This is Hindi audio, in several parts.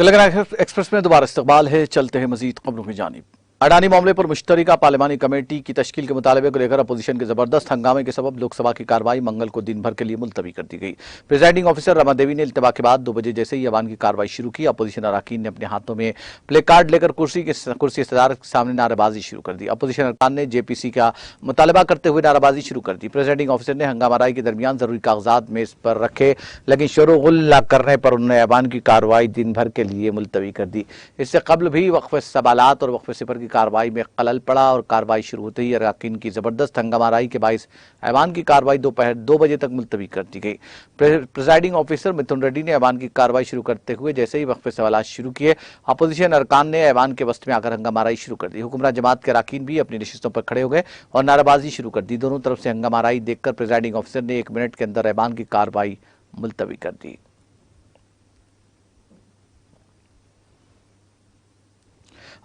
तेलंगाना एक्सप्रेस में दोबारा इस्तकबाल है। चलते हैं मजीद खबरों की जानिब। अडानी मामले पर मुश्तरका पार्लिमानी कमेटी की तश्कील के मुतालबे को लेकर अपोजिशन के जबरदस्त हंगामे के सबब लोकसभा की कार्रवाई मंगल को दिन भर के लिए मुलतवी कर दी गई। प्रिजाइडिंग ऑफिसर रमा देवी ने इल्तवा के बाद 2 बजे जैसे ही ऐवान की कार्रवाई शुरू की, अपोजिशन अरकान ने अपने हाथों में प्ले कार्ड लेकर कुर्सी सदारत के सामने नारेबाजी शुरू कर दी। अपोजिशन अरकान ने जेपीसी का मुतालबा करते हुए नारेबाजी शुरू कर दी। प्रिजाइडिंग ऑफिसर ने हंगामाराई के दरमियान जरूरी कागजात मेज पर रखे, लेकिन शोरगुल न करने पर उन्होंने ऐवान की कार्रवाई दिन भर के लिए मुलतवी कर दी। इससे कबल भी वक्फ सवालात और वक्फ सिफर की कार्रवाई में खलल पड़ा और कार्रवाई शुरू होते ही अरकान की जबरदस्त हंगामाराई के बाइस ऐवान की कार्रवाई दोपहर 2 बजे तक मुलतवी कर दी गई। प्रिजाइडिंग ऑफिसर मिथुन रेड्डी ने ऐवान की कार्रवाई शुरू करते हुए जैसे ही वक्फ सवालात शुरू किए, अपोजिशन अरकान ने ऐवान के वस्त में आकर हंगामाराई शुरू कर दी। हुक्मरान जमात के अरकान भी अपनी नशिस्तों पर खड़े हो गए और नारेबाजी शुरू कर दी। दोनों तरफ से हंगामाराई देखकर प्रिजाइडिंग ऑफिसर ने 1 मिनट के अंदर ऐवान की कार्रवाई मुलतवी कर दी।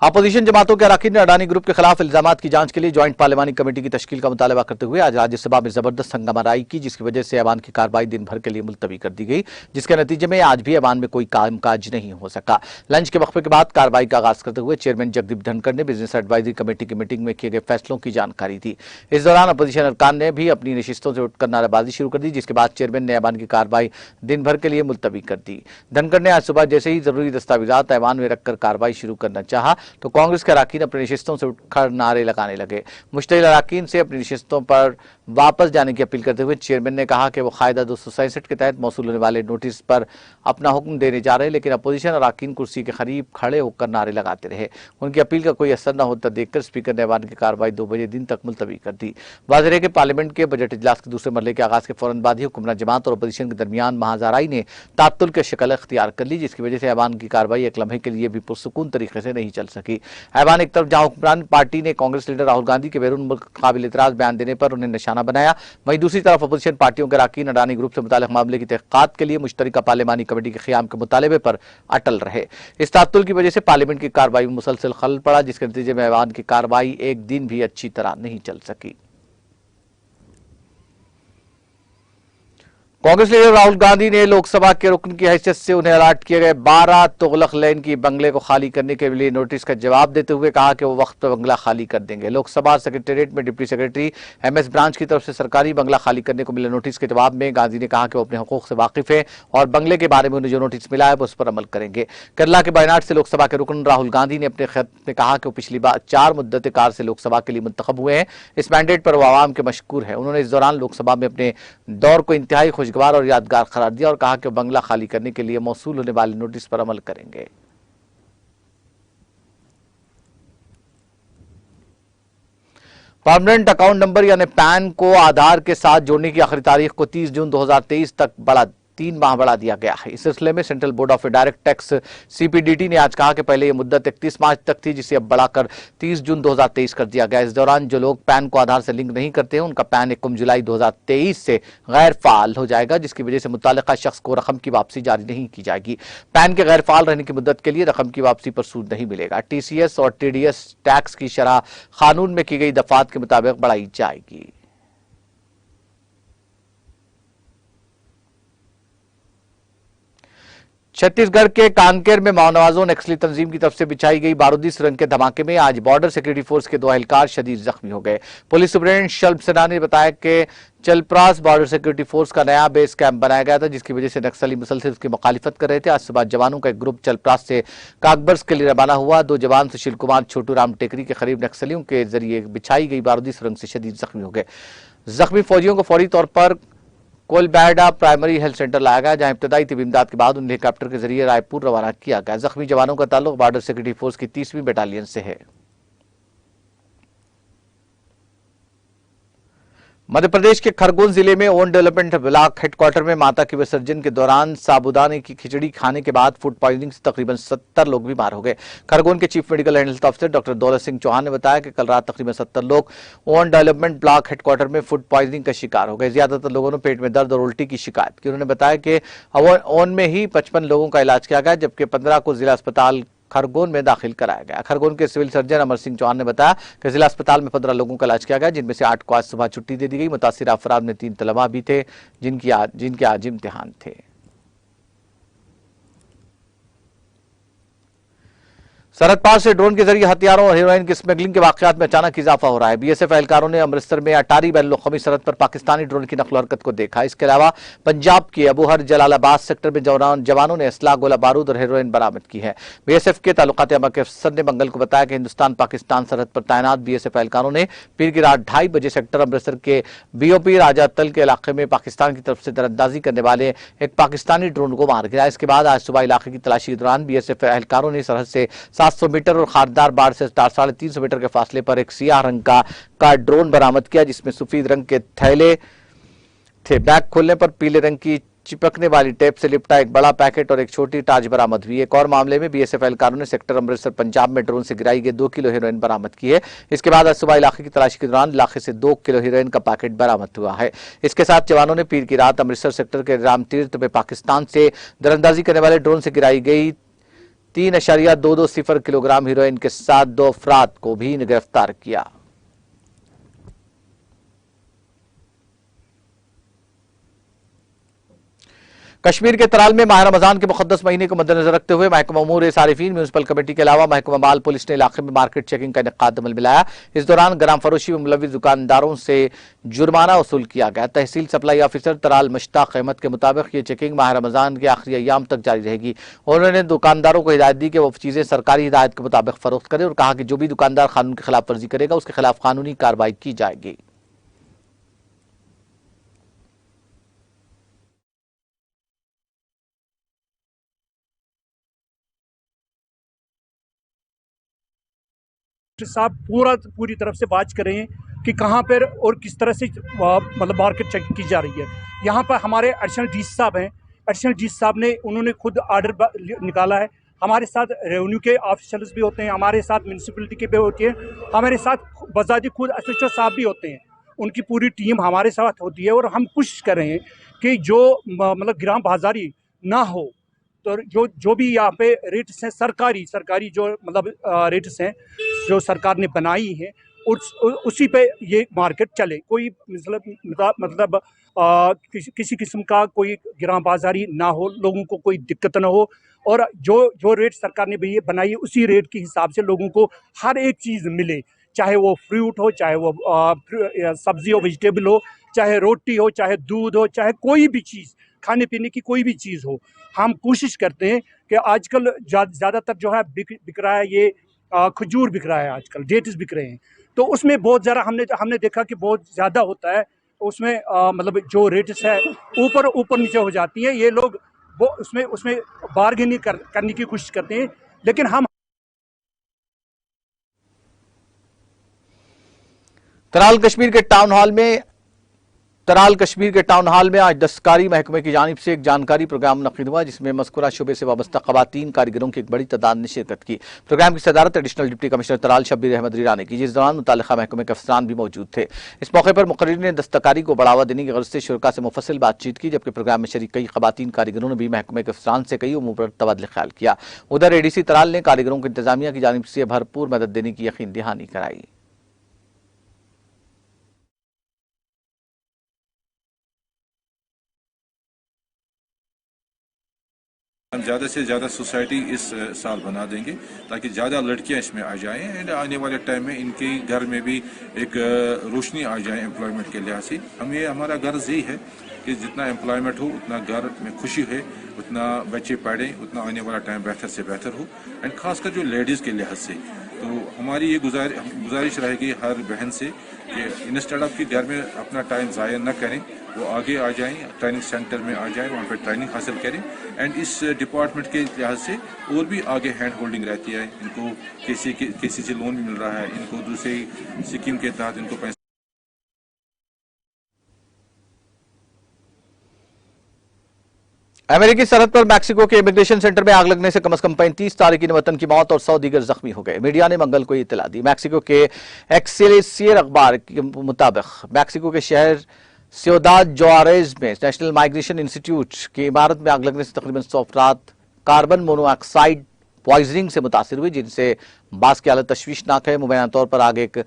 अपोजिशन जमातों के अरकान ने अडानी ग्रुप के खिलाफ इल्जामात की जांच के लिए ज्वाइंट पार्लिमानी कमेटी की तश्कील का मुतालबा करते हुए आज राज्यसभा में जबरदस्त हंगामाराई की, जिसकी वजह से ऐवान की कार्रवाई दिन भर के लिए मुलतवी कर दी गई, जिसके नतीजे में आज भी ऐवान में कोई कामकाज नहीं हो सका। लंच के वक्फे के बाद कार्रवाई का आगाज करते हुए चेयरमैन जगदीप धनखड़ ने बिजनेस एडवाइजरी कमेटी की मीटिंग में किए गए फैसलों की जानकारी दी। इस दौरान अपोजिशन अरकान ने भी अपनी नशिस्तों से उठकर नारेबाजी शुरू कर दी, जिसके बाद चेयरमैन ने ऐवान की कार्रवाई दिन भर के लिए मुलतवी कर दी। धनखड़ ने आज सुबह जैसे ही जरूरी दस्तावेजात ऐवान में रखकर कार्रवाई शुरू करना चाहा तो कांग्रेस के अरकान अपनी नशिस्तों से उठकर नारे लगाने लगे। मुश्तइल अरकान से अपनी नशिस्तों पर वापस जाने की अपील करते हुए चेयरमैन ने कहा कि वो कायदा 267 के तहत मौसूल होने वाले नोटिस पर अपना हुक्म देने जा रहे हैं, लेकिन अपोजिशन अरकान कुर्सी के करीब खड़े होकर नारे लगाते रहे। उनकी अपील का कोई असर न होता देखकर स्पीकर ने ऐवान की कार्रवाई 2 बजे दिन तक मुलतवी कर दी। वाज़ेह है कि पार्लियामेंट के बजट इजलास के दूसरे मरले के आगाज के फौरन बाद ही हुक्मरान जमात और अपोजिशन के दरमियान महाजाराई ने तात्तुल की शक्ल अख्तियार कर ली, जिसकी वजह से ऐवान की कार्रवाई एक लम्हे के लिए भी पुरसुकून तरीके से नहीं चल सकी। ऐवान एक तरफ जहां हुक्मरान पार्टी ने कांग्रेस लीडर राहुल गांधी के बैरून मुल्क काबिल इतराज बयान देने पर उन्हें निशाना बनाया, वहीं दूसरी तरफ अपोजिशन पार्टियों के अरकान अडानी ग्रुप से मुताल्लिक मामले की तहकीकात के लिए मुश्तरका पार्लियामानी कमेटी के क़याम के मुतालबे पर अटल रहे। इस तात्तुल की वजह से पार्लियामेंट की कार्रवाई में मुसलसल खलल पड़ा, जिसके नतीजे में ऐवान की कार्रवाई एक दिन भी अच्छी तरह नहीं चल सकी। कांग्रेस लीडर राहुल गांधी ने लोकसभा के रुकन की हैसियत से उन्हें अलॉट किए गए 12 तुगलक लेन की बंगले को खाली करने के लिए नोटिस का जवाब देते हुए कहा कि वो वक्त पर बंगला खाली कर देंगे। लोकसभा सेक्रेटेरिएट में डिप्टी सेक्रेटरी एमएस ब्रांच की तरफ से सरकारी बंगला खाली करने को मिले नोटिस के जवाब में गांधी ने कहा कि वो अपने हुकूक से वाकिफ है और बंगले के बारे में उन्हें जो नोटिस मिला है वो उस पर अमल करेंगे। केरला के वायनाड से लोकसभा के रुकन राहुल गांधी ने अपने खत में कहा कि वो पिछली बार 4 मुद्दत कार से लोकसभा के लिए मुंतखब हुए हैं। इस मैंडेट पर वो आवाम के मशकूर है। उन्होंने इस दौरान लोकसभा में अपने दौर को इंतहाई खुशगवार और यादगार करार दिया और कहा कि बंगला खाली करने के लिए मौसूल होने वाले नोटिस पर अमल करेंगे। परमानेंट अकाउंट नंबर यानी पैन को आधार के साथ जोड़ने की आखिरी तारीख को 30 जून 2023 तक 3 माह बढ़ा दिया गया है। इस सिलसिले में Central Board of Direct Tax CPDT ने आज कहा कि पहले यह मुद्दत 31 मार्च तक थी, जिसे अब बढ़ाकर 30 जून 2023 कर दिया गया। इस दौरान जो लोग पैन को आधार से लिंक नहीं करते हैं उनका पैन 1 जुलाई 2023 से गैर फाल हो जाएगा, जिसकी वजह से मुतालिका शख्स को रकम की वापसी जारी नहीं की जाएगी। पैन के गैर फाल रहने की मुद्दत के लिए रकम की वापसी पर सूद नहीं मिलेगा। टीसीएस और टीडीएस टैक्स की शरह कानून में की गई दफात के मुताबिक बढ़ाई जाएगी। छत्तीसगढ़ के कांकेर में माओनवाजों नक्सली तंजीम की तरफ से बिछाई गई बारूदी सुरंग के धमाके में आज बॉर्डर सिक्योरिटी फोर्स के 2 एहलकार शदीद जख्मी हो गए। पुलिस सुप्रीडेंट शल्भ सेना ने बताया कि चलप्रास बॉर्डर सिक्योरिटी फोर्स का नया बेस कैंप बनाया गया था, जिसकी वजह से नक्सली मुसलसल उसकी मुखालिफत कर रहे थे। आज सुबह जवानों का एक ग्रुप चलप्रास से काकबर्स के लिए रवाना हुआ। 2 जवान सुशील कुमार छोटू राम टेकरी के करीब नक्सलियों के जरिए बिछाई गई बारूदी सुरंग से शदीद जख्मी हो गए। जख्मी फौजियों को फौरी तौर पर कोलबैडा प्राइमरी हेल्थ सेंटर लाया गया, जहां इब्तदाई तिबी इमदाद के बाद उन्हें हेलीकॉप्टर के जरिए रायपुर रवाना किया गया। जख्मी जवानों का ताल्लुक बॉर्डर सिक्योरिटी फोर्स की 30वीं बटालियन से है। मध्य प्रदेश के खरगोन जिले में ओन डेवलपमेंट ब्लॉक हेडक्वार्टर में माता के विसर्जन के दौरान साबूदाने की खिचड़ी खाने के बाद फूड पॉइजनिंग से तकरीबन 70 लोग बीमार हो गए। खरगोन के chief medical and health officer doctor Daulat Singh Chauhan ने बताया कि कल रात तकरीबन 70 लोग ओन डेवलपमेंट ब्लॉक हेडक्वार्टर में फूड पॉइजनिंग का शिकार हो गए। ज्यादातर लोगों ने पेट में दर्द और उल्टी की शिकायत की। उन्होंने बताया कि ओन में ही 55 लोगों का इलाज किया गया, जबकि 15 को जिला अस्पताल खरगोन में दाखिल कराया गया। खरगोन के सिविल सर्जन अमर सिंह चौहान ने बताया कि जिला अस्पताल में 15 लोगों का इलाज किया गया, जिनमें से 8 को आज सुबह छुट्टी दे दी गई। मुतासिर अफराद में 3 तलबा भी थे जिनके आज इम्तिहान थे। सरहद पार से ड्रोन के जरिए हथियारों और हेरोइन की स्मगलिंग के वाकयात में अचानक इजाफा हो रहा है। बीएसएफ एहलकारों ने अमृतसर में अटारी बैन अवी सरहद पर पाकिस्तानी ड्रोन की नकल हरकत को देखा। इसके अलावा पंजाब के अबूहर जलालाबाद सेक्टर में जवानों ने असला, गोला बारूद और हेरोइन बरामद की है। बीएसएफ के ताल्लुकात अमला के अफसर ने मंगल को बताया कि हिंदुस्तान पाकिस्तान सरहद पर तैनात बीएसएफ एहलकारों ने पीर की रात 2:30 बजे सेक्टर अमृतसर के बीओपी राजा तल के इलाके में पाकिस्तान की तरफ से दरअंदाजी करने वाले एक पाकिस्तानी ड्रोन को मार गिराया। इसके बाद आज सुबह इलाके की तलाशी के दौरान बीएसएफ एहलकारों ने सरहद से 700 मीटर और खारदार बाढ़ से 350 मीटर के फासले पर एक सियाह रंग का ड्रोन बरामद किया, जिसमें सफेद रंग के थैले थे। बैग खोलने पर पीले रंग की चिपकने वाली टेप से लिपटा एक बड़ा पैकेट और एक छोटी टार्च बरामद हुई। एक और मामले में बीएसएफ एहलकारों ने सेक्टर अमृतसर पंजाब में ड्रोन से गिराई गई 2 किलो हेरोइन बरामद की है। इसके बाद आज सुबह इलाके की तलाशी के दौरान इलाके से 2 किलो हेरोइन का पैकेट बरामद हुआ है। इसके साथ जवानों ने पीर की रात अमृतसर सेक्टर के राम तीर्थ में पाकिस्तान से दरअंदाजी करने वाले ड्रोन से गिराई गई 3.220 किलोग्राम हेरोइन के साथ 2 अफराद को भी गिरफ्तार किया। कश्मीर के तराल में माह रमजान के मुकद्दस महीने को मद्देनजर रखते हुए महकमा उमूर सारिफीन म्यूनिसिपल कमेटी के अलावा महकमा माल पुलिस ने इलाके में मार्केट चेकिंग का इनेकाद अमल में लाया। इस दौरान ग्राम फरोशी में मुलविस दुकानदारों से जुर्माना वसूल किया गया। तहसील सप्लाई ऑफिसर तराल मुश्ताक अहमद के मुताबिक ये चेकिंग माह रमजान के आखिरी अय्याम तक जारी रहेगी। उन्होंने दुकानदारों को हिदायत दी कि वो चीजें सरकारी हिदायत के मुताबिक फरोख्त करें और कहा कि जो भी दुकानदार कानून की खिलाफ वर्जी करेगा उसके खिलाफ कानूनी कार्रवाई की जाएगी। साहब पूरी तरफ से बात कर रहे हैं कि कहाँ पर और किस तरह से मतलब मार्केट चेक की जा रही है। यहाँ पर हमारे एडिशनल डीसी साहब हैं। एडिशनल डीसी साहब ने उन्होंने खुद आर्डर निकाला है। हमारे साथ रेवेन्यू के ऑफिसर्स भी होते हैं, हमारे साथ म्यूनसिपलिटी के भी होती है, हमारे साथ बजाजी खुद एसएचओ साहब भी होते हैं। उनकी पूरी टीम हमारे साथ होती है और हम कोशिश कर रहे हैं कि जो मतलब गिराम बाजारी ना हो। तो जो भी यहाँ पे रेट्स हैं सरकारी जो मतलब रेट्स हैं जो सरकार ने बनाई है उसी पे ये मार्केट चले। कोई मतलब किसी किस्म का कोई गिरां बाजारी ना हो, लोगों को कोई दिक्कत ना हो और जो रेट सरकार ने भी बनाई है उसी रेट के हिसाब से लोगों को हर एक चीज़ मिले, चाहे वो फ्रूट हो, चाहे वो सब्जी हो, वेजिटेबल हो, चाहे रोटी हो, चाहे दूध हो, चाहे कोई भी चीज़ खाने पीने की कोई भी चीज़ हो। हम कोशिश करते हैं कि आजकल ज़्यादातर जो है बिक रहा है, ये खजूर बिक रहा है, आजकल डेट्स बिक रहे हैं। तो उसमें बहुत ज़्यादा हमने देखा कि बहुत ज़्यादा होता है उसमें, मतलब जो रेट्स है ऊपर नीचे हो जाती है। ये लोग वो उसमें बार्गेनिंग करने की कोशिश करते हैं, लेकिन हम तराल कश्मीर के टाउन हॉल में आज दस्तकारी महकमे की जानिब से एक जानकारी प्रोग्राम मुनक्किद हुआ, जिसमें मज़कूरा शुबे से वाबस्ता ख़वातीन कारीगरों की एक बड़ी तादाद ने शिरकत की। प्रोग्राम की सदारत additional deputy commissioner Tral Shabbir Ahmad Rira ने की, जिस दौरान मुताल्लिका महकमे के अफसरान भी मौजूद थे। इस मौके पर मुकर्रिर ने दस्तकारी को बढ़ावा देने की गर्ज से शुरका से मुफस्सिल बातचीत की, जबकि प्रोग्राम में शरीक कई ख़वातीन कारीगरों ने भी महकमे के अफसरान से कई उमूर पर तबादला ख्याल किया। उधर एडीसी तराल ने कारीगरों को इंतजामिया की जानिब से भरपूर मदद देने की यकीन दहानी कराई। हम ज़्यादा से ज़्यादा सोसाइटी इस साल बना देंगे ताकि ज़्यादा लड़कियां इसमें आ जाएं एंड आने वाले टाइम में इनके घर में भी एक रोशनी आ जाए एम्प्लॉयमेंट के लिहाज से। हमारा गर्ज यही है कि जितना एम्प्लॉयमेंट हो उतना घर में खुशी है, उतना बच्चे पढ़ें, उतना आने वाला टाइम बेहतर से बेहतर हो। एंड ख़ासकर जो लेडीज़ के लिहाज से तो हमारी ये गुजारिश रहेगी हर बहन से कि इंस्टेड ऑफ कि घर में अपना टाइम ज़ाया न करें, वो आगे आ जाएं, ट्रेनिंग सेंटर में आ जाएं, वहाँ पर ट्रेनिंग हासिल करें। एंड इस डिपार्टमेंट के लिहाज से और भी आगे हैंड होल्डिंग रहती है। इनको KCC लोन भी मिल रहा है, इनको दूसरी स्कीम के तहत इनको पैसे। अमेरिकी सरहद पर मैक्सिको के इमिग्रेशन सेंटर में आग लगने से कम से कम 35 तारकीन वतन की मौत और 100 दीगर जख्मी हो गए। मीडिया ने मंगल को ये इत्तला दी। मैक्सिको के एक्सेलेसियर अखबार के मुताबिक मैक्सिको के शहर सियोदाद जुआरेज में नेशनल माइग्रेशन इंस्टीट्यूट की इमारत में आग लगने से तकरीबन 100 अफराद कार्बन मोनोऑक्साइड पॉइजनिंग से मुतासिर हुए, जिनसे बास की हालत तशवीशनाक है। मुबैना तौर पर आग एक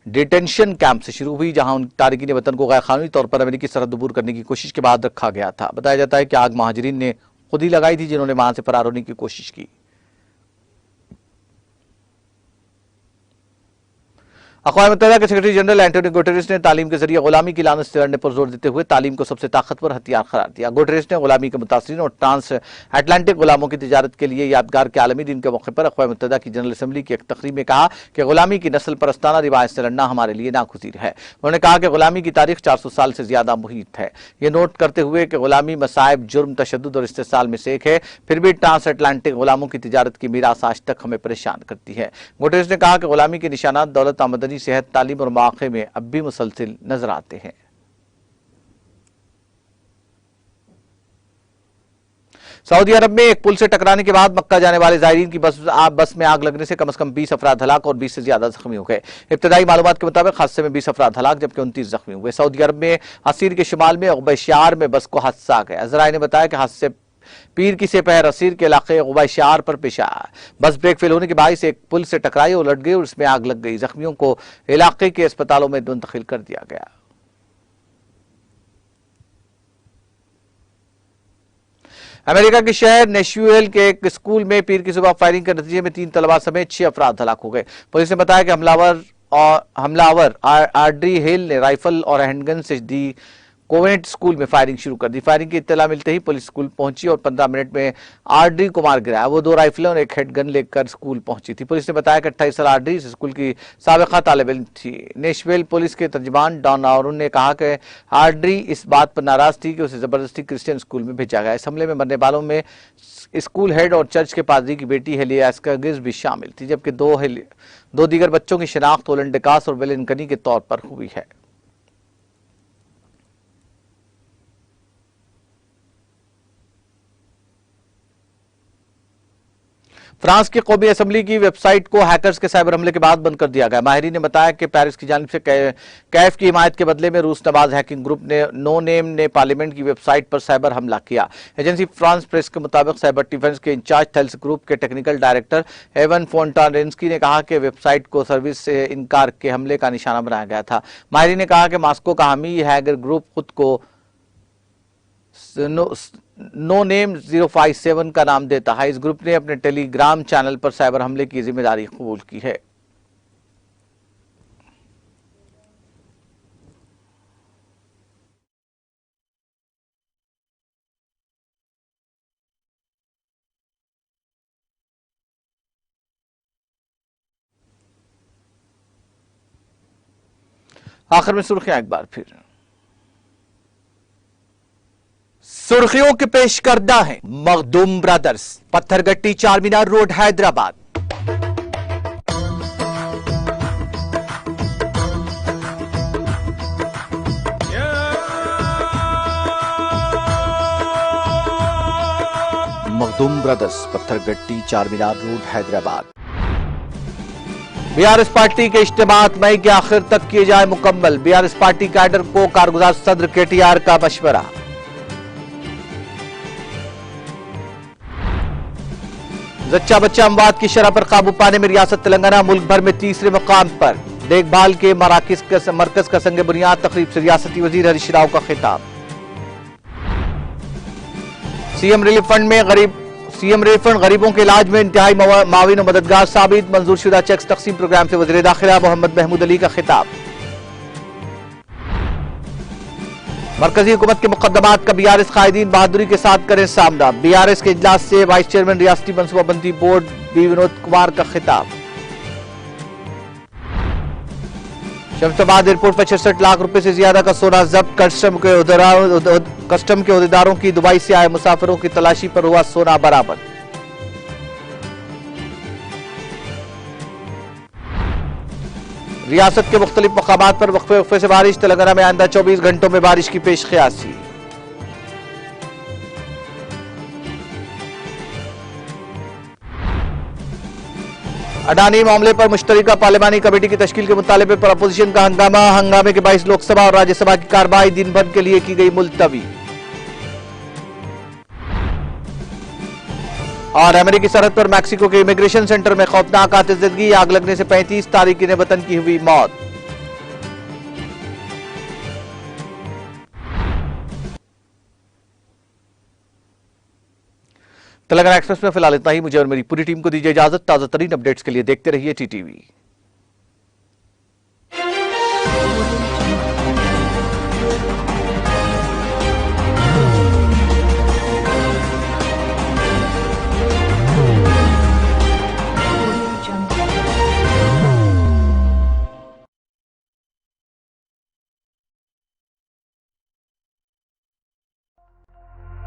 डिटेंशन कैंप से शुरू हुई, जहां उन तारकीन वतन को गैर कानूनी तौर पर अमेरिकी सरहद अबूर करने की कोशिश के बाद रखा गया था। बताया जाता है कि आग महाजरीन ने खुद ही लगाई थी, जिन्होंने वहां से फरार होने की कोशिश की। अक़वाम मुत्तहिदा के सेक्रेटरी जनरल एंटोनियो गुटेरेस ने तालीम के जरिए गुलामी की लानत से लड़ने पर जोर देते हुए तालीम को सबसे ताकतवर हथियार करार दिया। गुटेरेस ने गुलामी के मुतासरीन और ट्रांस अटलांटिक गुलामों की तिजारत के लिए यादगार के आलमी दिन के मौके पर अक़वाम मुत्तहिदा की जनरल असम्बली की एक तकरीर में कहा कि गुलामी की नस्ल परस्ताना रिवायत से लड़ना हमारे लिए नागुज़ीर है। उन्होंने कहा कि गुलामी की तारीख 400 साल से ज्यादा मुहीत है। ये नोट करते हुए कि गुलामी मसाइब, जुर्म, तशद्दुद और इस्तेसाल में से एक है, फिर भी ट्रांस अटलांटिक गुलामों की तिजारत की मीरास आज तक हमें परेशान करती है। गुटेरेस ने कहा कि गुलामी के निशानात दौलत, आमदनी, सेहत, तालीम और मौक़े में अब भी मुसलसिल नजर आते हैं। सऊदी अरब में एक पुल से टकराने के बाद मक्का जाने वाले ज़ायरीन की बस में आग लगने से कम 20 अफराद हलाक और 20 से ज्यादा जख्मी हो गए। इब्तदाई मालूमात के मुताबिक हादसे में 20 अफराद हलाक जबकि 29 जख्मी हुए। सऊदी अरब में असीर के शुमाल में उबैशार में बस को हादसा आ गया। ज़राए ने बताया कि हादसे पीर की सेपहर असीर के इलाके उबैशार पर पेश आया। बस ब्रेक फेल होने के बायस एक पुल से टकराई, उलट गई और उसमें आग लग गई। जख्मियों को इलाके के अस्पतालों में मुंतकिल कर दिया गया। अमेरिका के शहर नेशविल के एक स्कूल में पीर की सुबह फायरिंग के नतीजे में 3 तलबा समेत 6 अफराद हलाक हो गए। पुलिस ने बताया कि हमलावर आर्ड्री हिल ने राइफल और हैंडगन से दी कोवेंट स्कूल में फायरिंग शुरू कर दी। फायरिंग की इत्तला मिलते ही पुलिस स्कूल पहुंची और 15 मिनट में आर्ड्री को मार गिराया। वो 2 राइफलें और एक हेडगन लेकर स्कूल पहुंची थी। पुलिस ने बताया कि 28 साल आर्ड्री इस स्कूल की साबिका तालिब इल्म थी। नेशविल पुलिस के तर्जुमान डॉन आरून ने कहा कि आर्ड्री इस बात पर नाराज थी कि उसे जबरदस्ती क्रिश्चियन स्कूल में भेजा गया। इस हमले में मरने वालों में स्कूल हेड और चर्च के पादरी की बेटी हेलिया एस्कर्गिस भी शामिल थी, जबकि 2 दीगर बच्चों की शिनाख्त ओलन डिकास और वेलिनकनी के तौर पर हुई है। फ्रांस की कौमी असम्बली की वेबसाइट को हैकर्स के साइबर हमले के बाद बंद कर दिया गया। माहिरीन ने बताया कि पेरिस की जानिब से कैफ की हिमायत के बदले में रूस नवाज हैकिंग ग्रुप ने नो नेम ने पार्लियामेंट की वेबसाइट पर साइबर हमला किया। एजेंसी फ्रांस प्रेस के मुताबिक साइबर डिफेंस के इंचार्ज थेल्स ग्रुप के टेक्निकल डायरेक्टर एवन फोंटानेस्की ने कहा कि वेबसाइट को सर्विस से इनकार के हमले का निशाना बनाया गया था। माहिरीन ने कहा कि मॉस्को का हामी हैकर ग्रुप खुद को नो नेम 057 का नाम देता है। इस ग्रुप ने अपने टेलीग्राम चैनल पर साइबर हमले की जिम्मेदारी कबूल की है। आखिर में सुर्खियां एक बार फिर। सुर्खियों के पेश करदा है Makhdoom brothers, Pathergatti, Charminar road, Hyderabad. Makhdoom brothers, Pathergatti, Charminar road, Hyderabad. BRS party के इज्तिमात मई के आखिर तक किए जाए मुकम्मल। बीआरएस पार्टी कैडर को कारगुजार सदर केटीआर का मशवरा। जच्चा बच्चा अमवात की शरह पर काबू पाने में रियासत तेलंगाना मुल्क भर में तीसरे मुकाम पर। देखभाल के मरकज का संग बुनियाद तकरीब से रियासती वजीर हरीश राव का खिताब। सीएम रिलीफ फंड गरीबों के इलाज में इंतहाई माविन और मददगार साबित। मंजूरशुदा चेक्स तकसीम प्रोग्राम से वज़ीर दाखिला मोहम्मद महमूद अली का खिताब। मरकजी हुकूमत के मुकदमात का बीआरएस कायदीन बहादुरी के साथ करें सामना। बीआरएस के इजलास से वाइस चेयरमैन रियासती मनसूबाबंदी बोर्ड बी विनोद कुमार का खिताब। शमशाबाद एयरपोर्ट पर 66 लाख रुपए से ज्यादा का सोना जब्त। कस्टम के अहदेदारों की दुबई से आए मुसाफिरों की तलाशी पर हुआ सोना बरामद। रियासत के मुख्तलिफ मकामात पर वक्फे से बारिश। तेलंगाना में आइंदा 24 घंटों में बारिश की पेश क़यासी। अडानी मामले पर मुश्तरका पार्लिमानी कमेटी की तश्कील के मुतालबे पर अपोजिशन का हंगामे के बाइस लोकसभा और राज्यसभा की कार्रवाई दिन भर के लिए की गई मुलतवी। और अमेरिकी सरहद पर मैक्सिको के इमिग्रेशन सेंटर में खौफनाक आतिशबाजी। आग लगने से 35 तारिकीन वतन की हुई मौत। तेलंगाना एक्सप्रेस में फिलहाल इतना ही। मुझे और मेरी पूरी टीम को दीजिए इजाजत। ताजा तरीन अपडेट्स के लिए देखते रहिए टीटीवी।